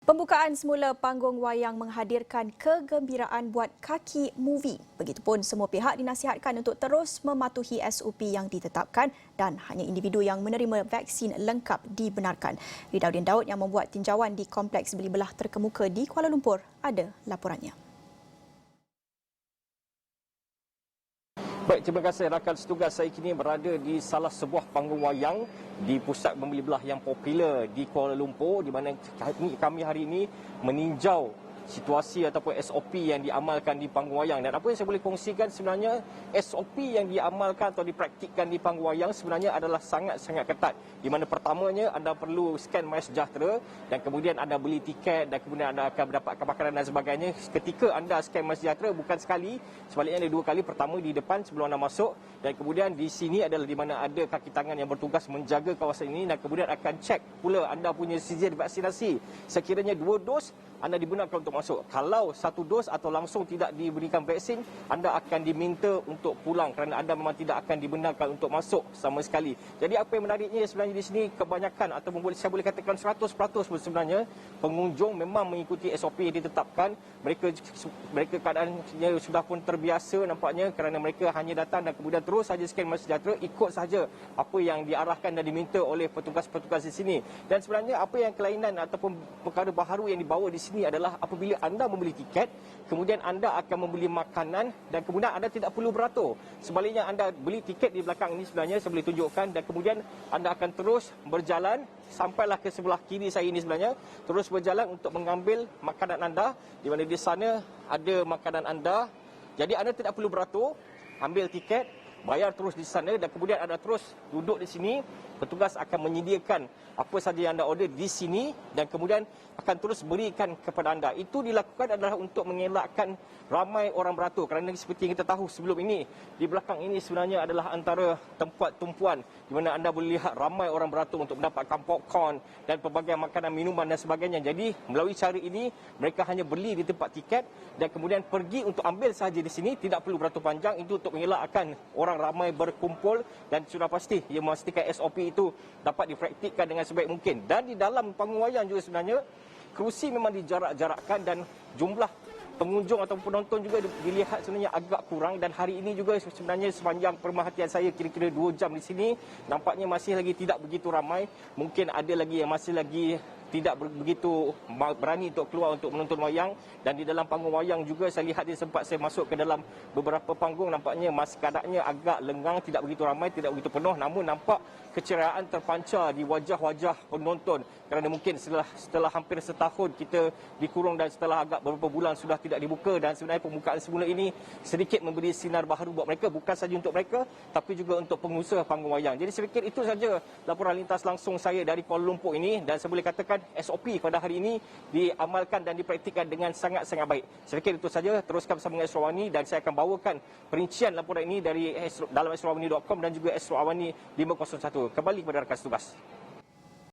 Pembukaan semula panggung wayang menghadirkan kegembiraan buat kaki movie. Begitupun semua pihak dinasihatkan untuk terus mematuhi SOP yang ditetapkan dan hanya individu yang menerima vaksin lengkap dibenarkan. Ridauddin Daud yang membuat tinjauan di Kompleks Beli Belah terkemuka di Kuala Lumpur ada laporannya. Baik, terima kasih rakan setugas. Saya kini berada di salah sebuah panggung wayang di pusat membeli belah yang popular di Kuala Lumpur, di mana kami hari ini meninjau situasi ataupun SOP yang diamalkan di panggung wayang. Dan apa yang saya boleh kongsikan sebenarnya, SOP yang diamalkan atau dipraktikkan di panggung wayang sebenarnya adalah sangat-sangat ketat. Di mana pertamanya anda perlu scan MySejahtera dan kemudian anda beli tiket dan kemudian anda akan mendapatkan makanan dan sebagainya. Ketika anda scan MySejahtera bukan sekali, sebaliknya ada dua kali. Pertama di depan sebelum anda masuk dan kemudian di sini adalah di mana ada kaki tangan yang bertugas menjaga kawasan ini dan kemudian akan cek pula anda punya sijil vaksinasi. Sekiranya 2 dos anda dibenarkan untuk masuk. Kalau 1 dos atau langsung tidak diberikan vaksin, anda akan diminta untuk pulang kerana anda memang tidak akan dibenarkan untuk masuk sama sekali. Jadi apa yang menariknya sebenarnya di sini, kebanyakan atau saya boleh katakan 100% pun sebenarnya pengunjung memang mengikuti SOP yang ditetapkan. Mereka keadaannya sudah pun terbiasa nampaknya kerana mereka hanya datang dan kemudian terus saja scan MySejahtera, ikut saja apa yang diarahkan dan diminta oleh petugas-petugas di sini. Dan sebenarnya apa yang kelainan ataupun perkara baharu yang dibawa di sini adalah apabila anda membeli tiket, kemudian anda akan membeli makanan dan kemudian anda tidak perlu beratur. Sebaliknya anda beli tiket di belakang ini sebenarnya saya boleh tunjukkan dan kemudian anda akan terus berjalan sampailah ke sebelah kiri saya ini sebenarnya, terus berjalan untuk mengambil makanan anda di mana di sana ada makanan anda. Jadi anda tidak perlu beratur, ambil tiket, bayar terus di sana dan kemudian anda terus duduk di sini. Petugas akan menyediakan apa saja yang anda order di sini dan kemudian akan terus berikan kepada anda. Itu dilakukan adalah untuk mengelakkan ramai orang beratur kerana seperti yang kita tahu sebelum ini, di belakang ini sebenarnya adalah antara tempat tumpuan di mana anda boleh lihat ramai orang beratur untuk mendapatkan popcorn dan pelbagai makanan, minuman dan sebagainya. Jadi melalui cara ini mereka hanya beli di tempat tiket dan kemudian pergi untuk ambil sahaja di sini, tidak perlu beratur panjang. Itu untuk mengelakkan orang ramai berkumpul dan sudah pasti ia memastikan SOP itu dapat dipraktikkan dengan sebaik mungkin. Dan di dalam panggung wayang juga sebenarnya kerusi memang dijarak-jarakkan dan jumlah pengunjung atau penonton juga dilihat sebenarnya agak kurang. Dan hari ini juga sebenarnya sepanjang pemerhatian saya kira-kira 2 jam di sini, nampaknya masih lagi tidak begitu ramai. Mungkin ada lagi yang masih lagi tidak begitu berani untuk keluar untuk menonton wayang. Dan di dalam panggung wayang juga saya lihat sempat saya masuk ke dalam beberapa panggung, nampaknya keadaannya agak lengang, tidak begitu ramai, tidak begitu penuh. Namun nampak keceriaan terpancar di wajah-wajah penonton kerana mungkin setelah hampir setahun kita dikurung dan setelah agak beberapa bulan sudah tidak dibuka, dan sebenarnya pembukaan semula ini sedikit memberi sinar baharu buat mereka, bukan saja untuk mereka tapi juga untuk pengusaha panggung wayang. Jadi saya fikir itu saja laporan lintas langsung saya dari Kuala Lumpur ini, dan saya boleh katakan SOP pada hari ini diamalkan dan dipraktikkan dengan sangat-sangat baik. Saya fikir itu saja. Teruskan bersama dengan Astro Awani dan saya akan bawakan perincian laporan ini dari dalam astroawani.com dan juga Astro Awani 501. Kembali kepada rakan tugas.